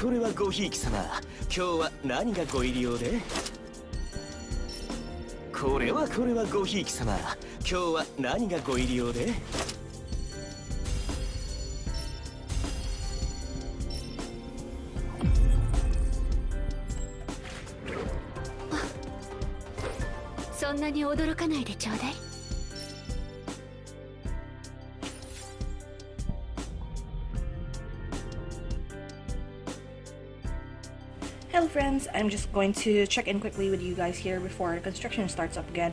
これはごひいき様、今日は何がご入り用で？これはごひいき様、今日は何がご入り用で？そんなに驚かないでちょうだい。Hello friends, I'm just going to check in quickly with you guys here before construction starts up again.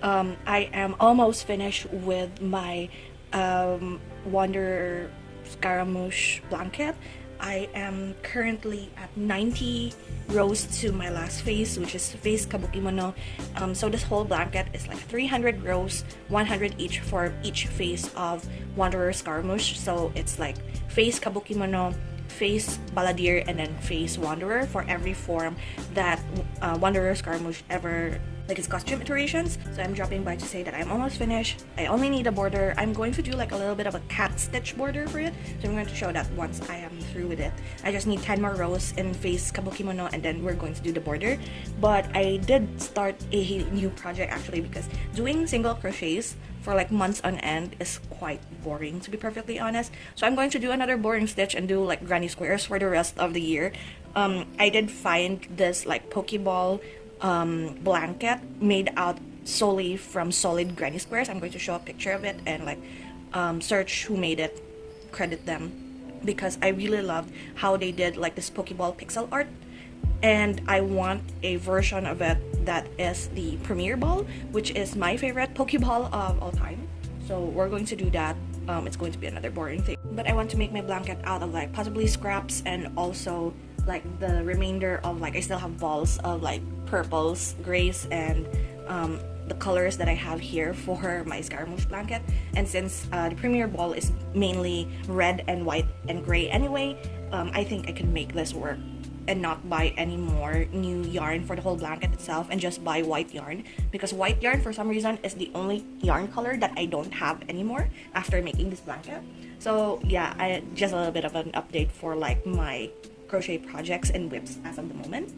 I am almost finished with my Wanderer Scaramouche blanket. I am currently at 90 rows to my last phase, which is phase Kabukimono. So this whole blanket is like 300 rows, 100 each for each phase of Wanderer Scaramouche. So it's like phase Kabukimono, phase Balladeer, and then phase Wanderer for every form that Wanderer Scaramouche ever, like its costume iterations. So I'm dropping by to say that I'm almost finished. I only need a border. I'm going to do like a little bit of a cat stitch border for it, so I'm going to show that once I am through with it. I just need 10 more rows in phase Kabukimono and then we're going to do the border. But I did start a new project actually, because doing single crochets for like months on end is quite boring, to be perfectly honest. So I'm going to do another boring stitch and do like granny squares for the rest of the year. I did find this like Pokeball blanket made out solely from solid granny squares. I'm going to show a picture of it and like search who made it, credit them, because I really loved how they did like this Pokeball pixel art, and I want a version of it that is the Premier Ball, which is my favorite Pokeball of all time. So we're going to do that. It's going to be another boring thing, but I want to make my blanket out of like possibly scraps and also like the remainder of like, I still have balls of like purples, grays, and the colors that I have here for my Scaramouche blanket. And since the Premier Ball is mainly red and white and gray anyway, I think I can make this work and not buy any more new yarn for the whole blanket itself and just buy white yarn, because white yarn for some reason is the only yarn color that I don't have anymore after making this blanket. So yeah, just a little bit of an update for like my crochet projects and whips as of the moment.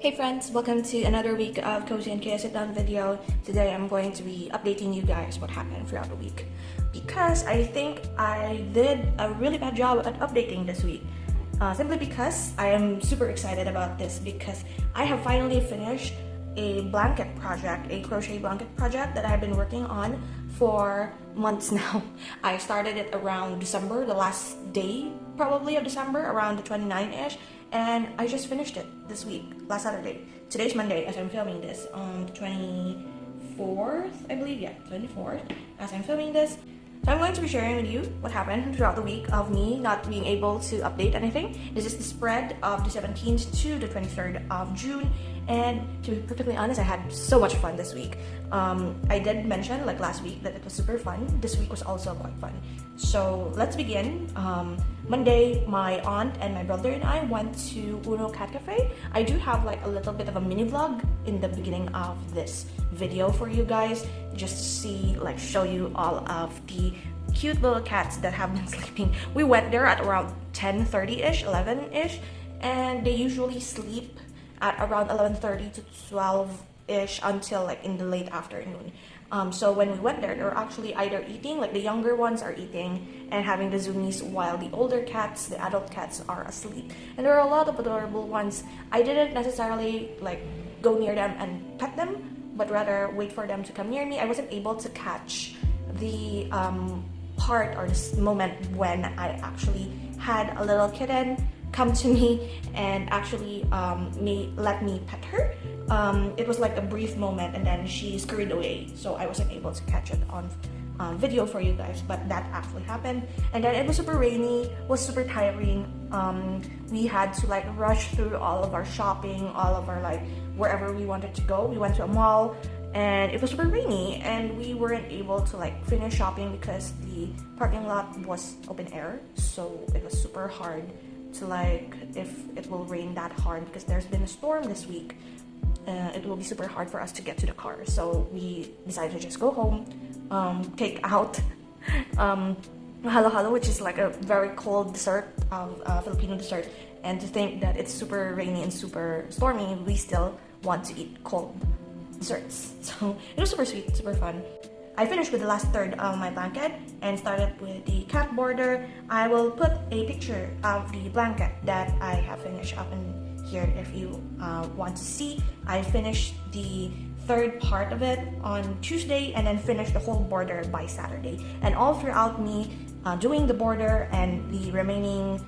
Hey friends, welcome to another week of Cozy and Chaos Sit Down video. Today I'm going to be updating you guys what happened throughout the week, because I think I did a really bad job at updating this week. Simply because I am super excited about this, because I have finally finished a blanket project, a crochet blanket project that I've been working on for months now. I started it around December, the last day probably of December, around the 29th-ish, and I just finished it this week, last Saturday. Today's Monday as I'm filming this, on the 24th, I believe, yeah, 24th, as I'm filming this. So I'm going to be sharing with you what happened throughout the week of me not being able to update anything. This is the spread of the 17th to the 23rd of June, and to be perfectly honest, I had so much fun this week. I did mention like last week that it was super fun. This week was also quite fun. So let's begin. Monday, my aunt and my brother and I went to Uno Cat Cafe. I do have like a little bit of a mini vlog in the beginning of this video for you guys, just to see, like, show you all of the cute little cats that have been sleeping. We went there at around 10:30-ish, 11-ish, and they usually sleep at around 11:30 to 12-ish until like in the late afternoon. So when we went there, they were actually either eating, like the younger ones are eating and having the zoomies, while the older cats, the adult cats, are asleep. And there are a lot of adorable ones. I didn't necessarily like go near them and pet them, but rather wait for them to come near me. I wasn't able to catch the part or this moment when I actually had a little kitten come to me and actually let me pet her. It was like a brief moment and then she scurried away, so I wasn't able to catch it on video for you guys, but that actually happened. And then it was super rainy, was super tiring. We had to like rush through all of our shopping, all of our like wherever we wanted to go. We went to a mall and it was super rainy and we weren't able to like finish shopping because the parking lot was open air, so it was super hard to like, if it will rain that hard because there's been a storm this week, it will be super hard for us to get to the car. So we decided to just go home, take out halo-halo, which is like a very cold dessert, Filipino dessert. And to think that it's super rainy and super stormy, we still want to eat cold desserts. So it was super sweet, super fun. I finished with the last third of my blanket and started with the cat border. I will put a picture of the blanket that I have finished up in here if you want to see. I finished the third part of it on Tuesday and then finished the whole border by Saturday. And all throughout me doing the border and the remaining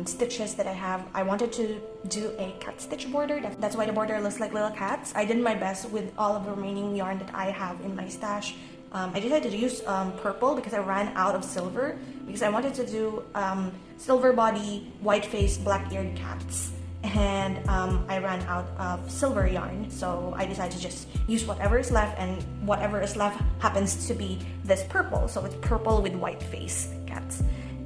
stitches that I have, I wanted to do a cat stitch border. That's why the border looks like little cats. I did my best with all of the remaining yarn that I have in my stash. I decided to use purple because I ran out of silver, because I wanted to do silver body, white face, black eared cats, and I ran out of silver yarn, so I decided to just use whatever is left, and whatever is left happens to be this purple, so it's purple with white face cats.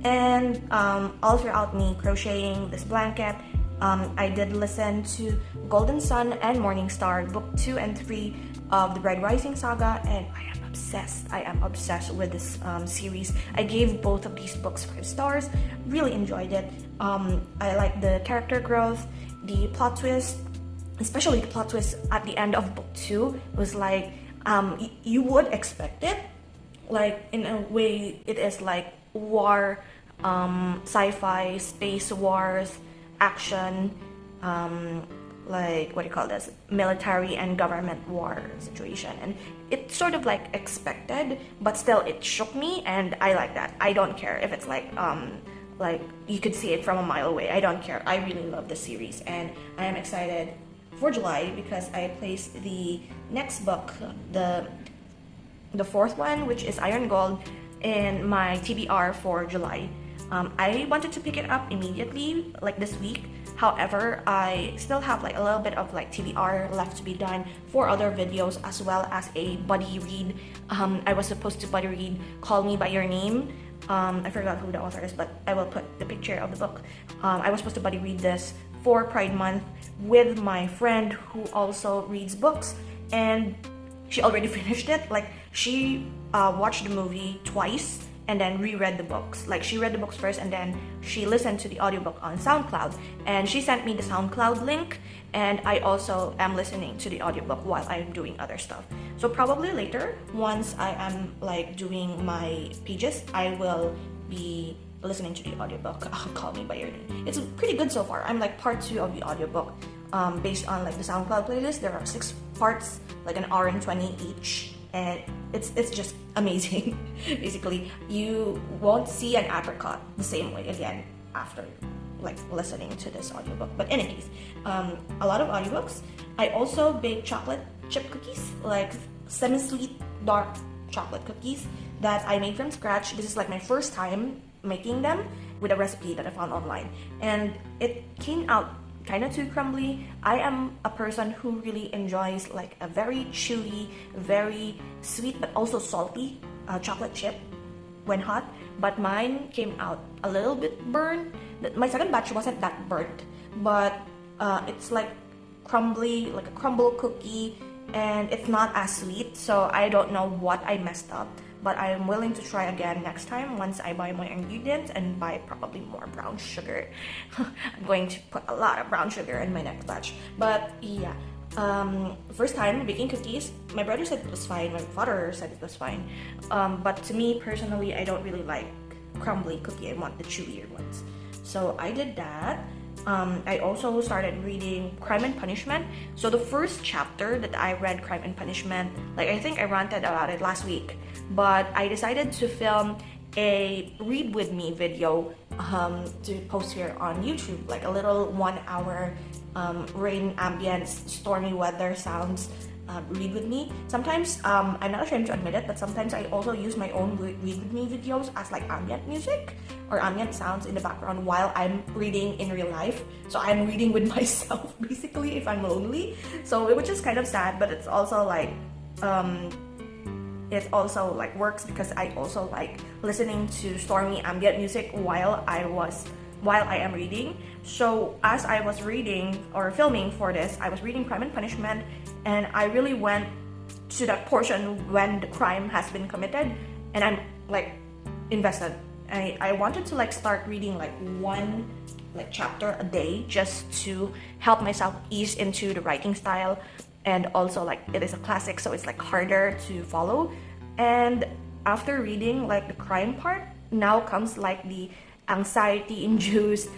And all throughout me crocheting this blanket, I did listen to Golden Sun and Morning Star, book 2 and 3 of the Red Rising Saga, and I am obsessed. I am obsessed with this series. I gave both of these books 5 stars, really enjoyed it. I like the character growth, the plot twist, especially the plot twist at the end of book 2 was like, you would expect it, like in a way it is like war, sci-fi, space wars, action, like, what do you call this, military and government war situation, and it's sort of like expected, but still it shook me, and I like that. I don't care if it's like you could see it from a mile away. I don't care. I really love this series, and I am excited for July because I placed the next book, the fourth one, which is Iron Gold, in my TBR for July. I wanted to pick it up immediately, like this week. However, I still have like a little bit of like TBR left to be done for other videos, as well as a buddy read. I was supposed to buddy read Call Me By Your Name. I forgot who the author is, but I will put the picture of the book. I was supposed to buddy read this for Pride Month with my friend who also reads books, and she already finished it. Like, she watched the movie twice and then reread the books. Like, she read the books first and then she listened to the audiobook on SoundCloud, and she sent me the SoundCloud link, and I also am listening to the audiobook while I'm doing other stuff. So probably later, once I am like doing my pages, I will be listening to the audiobook. Call Me By Your Name. It's pretty good so far. I'm like part 2 of the audiobook. Based on like the SoundCloud playlist, there are 6 parts, like an hour and 20 each, and it's just amazing. Basically, you won't see an apricot the same way again after like listening to this audiobook. But in any case, a lot of audiobooks. I also bake chocolate chip cookies, like semi-sweet dark chocolate cookies that I made from scratch. This is like my first time making them with a recipe that I found online, and it came out kind of too crumbly. I am a person who really enjoys like a very chewy, very sweet but also salty chocolate chip when hot, but mine came out a little bit burned. My second batch wasn't that burnt, but it's like crumbly, like a crumble cookie, and it's not as sweet, so I don't know what I messed up, but I'm willing to try again next time once I buy my ingredients and buy probably more brown sugar. I'm going to put a lot of brown sugar in my next batch. But yeah, first time baking cookies. My brother said it was fine, my father said it was fine, but to me personally, I don't really like crumbly cookie. I want the chewier ones, so I did that. I also started reading Crime and Punishment. So the first chapter that I read Crime and Punishment, like I think I ranted about it last week, but I decided to film a read with me video to post here on YouTube, like a little 1 hour rain ambience, stormy weather sounds read with me. Sometimes, I'm not ashamed to admit it, but sometimes I also use my own read with me videos as like ambient music or ambient sounds in the background while I'm reading in real life. So I'm reading with myself basically if I'm lonely. So which is kind of sad, but it's also like it also like works because I also like listening to stormy ambient music while I am reading. So as I was reading or filming for this, I was reading Crime and Punishment, and I really went to that portion when the crime has been committed, and I'm like invested. I wanted to like start reading like one like chapter a day just to help myself ease into the writing style, and also like it is a classic, so it's like harder to follow. And after reading like the crime part, now comes like the anxiety-induced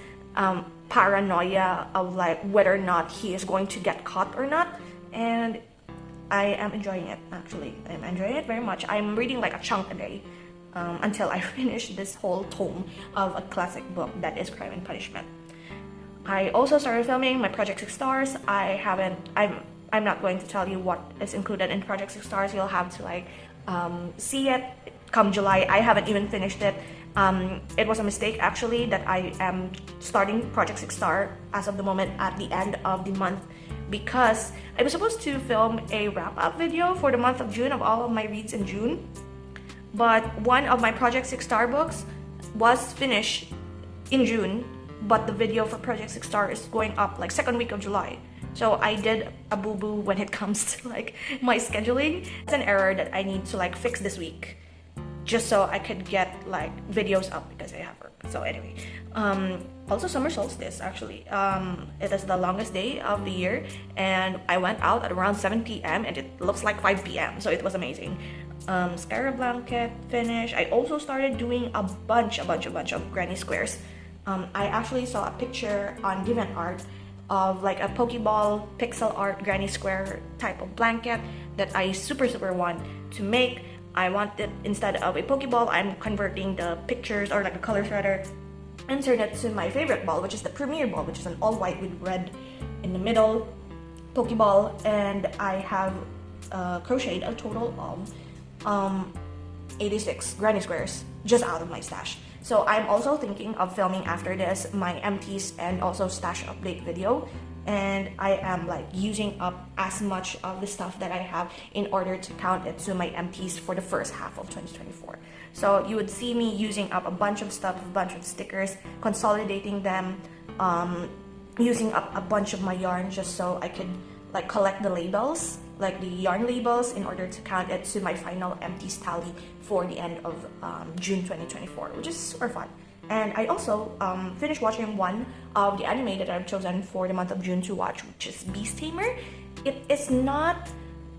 paranoia of like whether or not he is going to get caught or not, and I am enjoying it. Actually, I'm enjoying it very much. I'm reading like a chunk a day until I finish this whole tome of a classic book that is Crime and Punishment. I also started filming my Project 6 Stars. I'm not going to tell you what is included in Project 6 Stars. You'll have to like see it come July. I haven't even finished it. It was a mistake actually that I am starting Project 6 Star as of the moment at the end of the month, because I was supposed to film a wrap-up video for the month of June of all of my reads in June, but one of my Project 6 Star books was finished in June, but the video for Project 6 Star is going up like second week of July. So I did a boo-boo when it comes to like my scheduling. It's an error that I need to like fix this week, just so I could get like videos up because I have work. So anyway, also summer solstice actually. It is the longest day of the year, and I went out at around 7 p.m. and it looks like 5 p.m. so it was amazing. Skyra blanket finish. I also started doing a bunch of granny squares. I actually saw a picture on DeviantArt of like a Pokeball pixel art granny square type of blanket that I super want to make. I wanted, instead of a Pokeball, I'm converting the pictures, or like the colors rather, insert it to my favorite ball, which is the Premier Ball, which is an all white with red in the middle Pokeball, and I have crocheted a total of 86 granny squares just out of my stash. So I'm also thinking of filming after this my empties and also stash update video, and I am like using up as much of the stuff that I have in order to count it to my empties for the first half of 2024. So you would see me using up a bunch of stuff, a bunch of stickers, consolidating them, using up a bunch of my yarn just so I could like collect the labels, like the yarn labels, in order to count it to my final empties tally for the end of June 2024, which is super fun. And I also finished watching one of the anime that I've chosen for the month of June to watch, which is Beast Tamer. It is not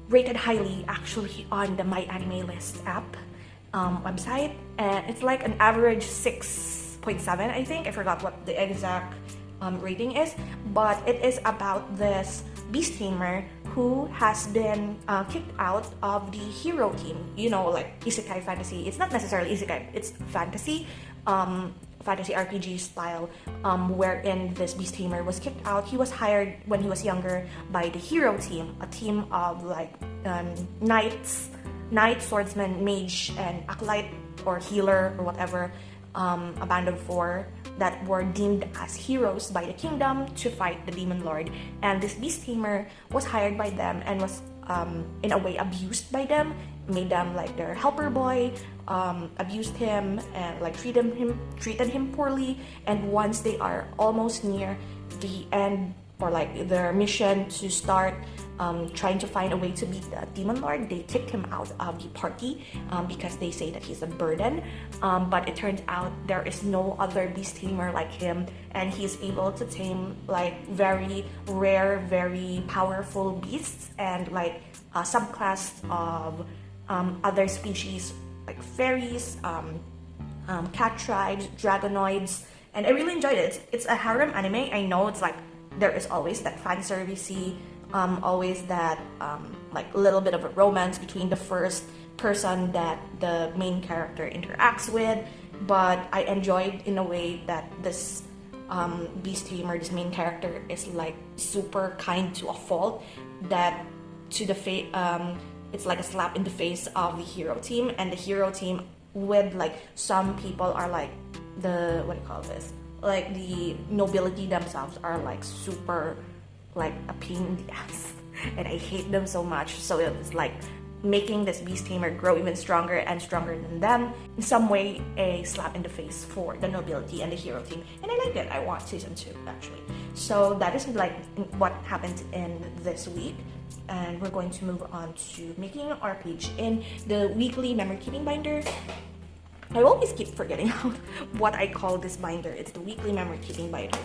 rated highly actually on the My Anime List app website, and it's like an average 6.7, I think. I forgot what the exact rating is, but it is about this beast tamer who has been kicked out of the hero team. You know, like isekai fantasy. It's not necessarily isekai, it's fantasy. Fantasy RPG style, wherein this beast tamer was kicked out. He was hired when he was younger by the hero team, a team of like knights, swordsman, mage, and acolyte or healer or whatever, a band of 4 that were deemed as heroes by the kingdom to fight the demon lord. And this beast tamer was hired by them and was in a way abused by them, made them like their helper boy, abused him and like treated him poorly. And once they are almost near the end or like their mission to start trying to find a way to beat the demon lord, they kicked him out of the party because they say that he's a burden. But it turns out there is no other beast tamer like him, and he's able to tame like very rare, very powerful beasts and like a subclass of other species like fairies, cat tribes, dragonoids, and I really enjoyed it. It's a harem anime. I know it's like there is always that fan servicey, always that like little bit of a romance between the first person that the main character interacts with, but I enjoyed in a way that this beast tamer, this main character, is like super kind to a fault, that to the it's like a slap in the face of the hero team. And the hero team, with like some people are like the, what do you call this, like the nobility themselves are like super like a pain in the ass and I hate them so much. So it's like making this beast tamer grow even stronger and stronger than them, in some way a slap in the face for the nobility and the hero team. And I like it. I want season 2 actually. So that is like what happened in this week, and we're going to move on to making our page in the weekly memory keeping binder. I always keep forgetting out what I call this binder. It's the weekly memory keeping binder.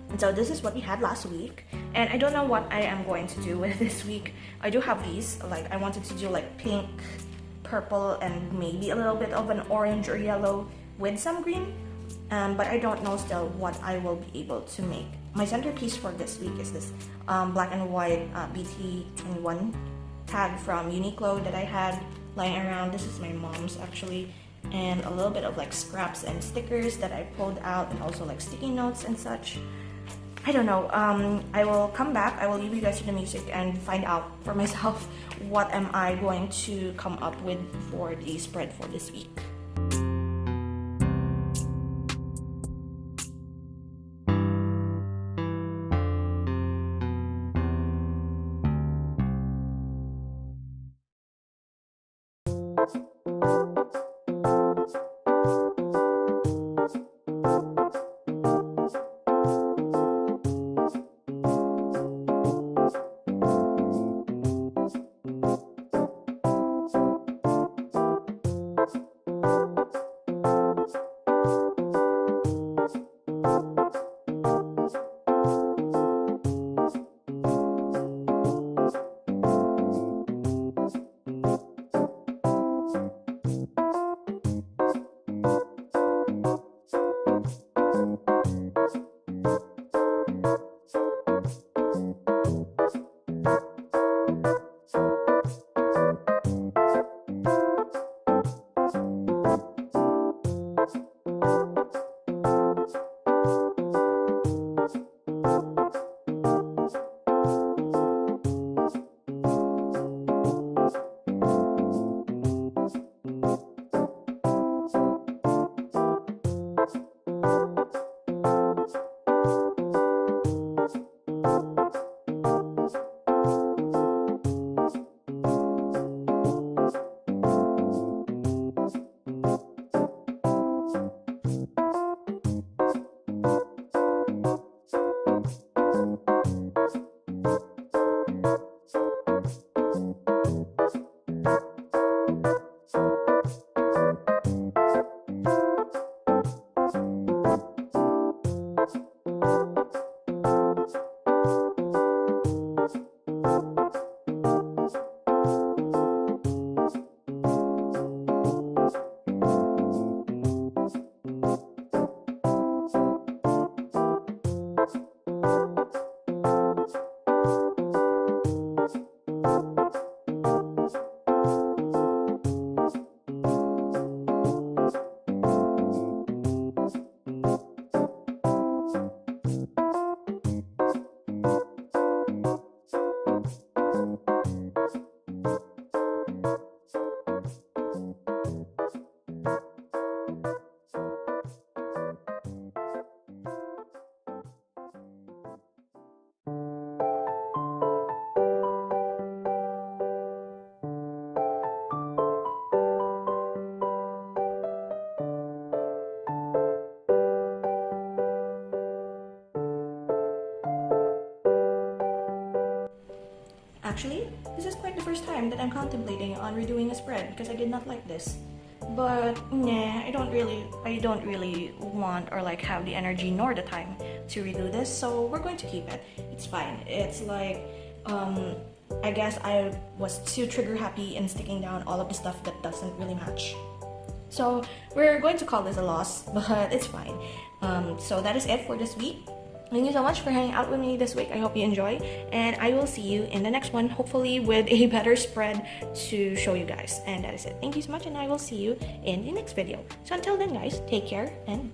And so this is what we had last week, and I don't know what I am going to do with this week. I do have these, like I wanted to do like pink, purple, and maybe a little bit of an orange or yellow with some green, but I don't know still what I will be able to make. My centerpiece for this week is this black and white BT21 tag from Uniqlo that I had lying around. This is my mom's actually, and a little bit of like scraps and stickers that I pulled out, and also like sticky notes and such. I don't know. I will come back. I will leave you guys to the music and find out for myself what am I going to come up with for the spread for this week. Actually, this is quite the first time that I'm contemplating on redoing a spread because I did not like this. But nah, I don't really want or like have the energy nor the time to redo this, so we're going to keep it. It's fine. It's like I guess I was too trigger happy in sticking down all of the stuff that doesn't really match. So we're going to call this a loss, but it's fine. So that is it for this week. Thank you so much for hanging out with me this week. I hope you enjoy, and I will see you in the next one, hopefully with a better spread to show you guys. And that is it. Thank you so much, and I will see you in the next video. So until then, guys, take care and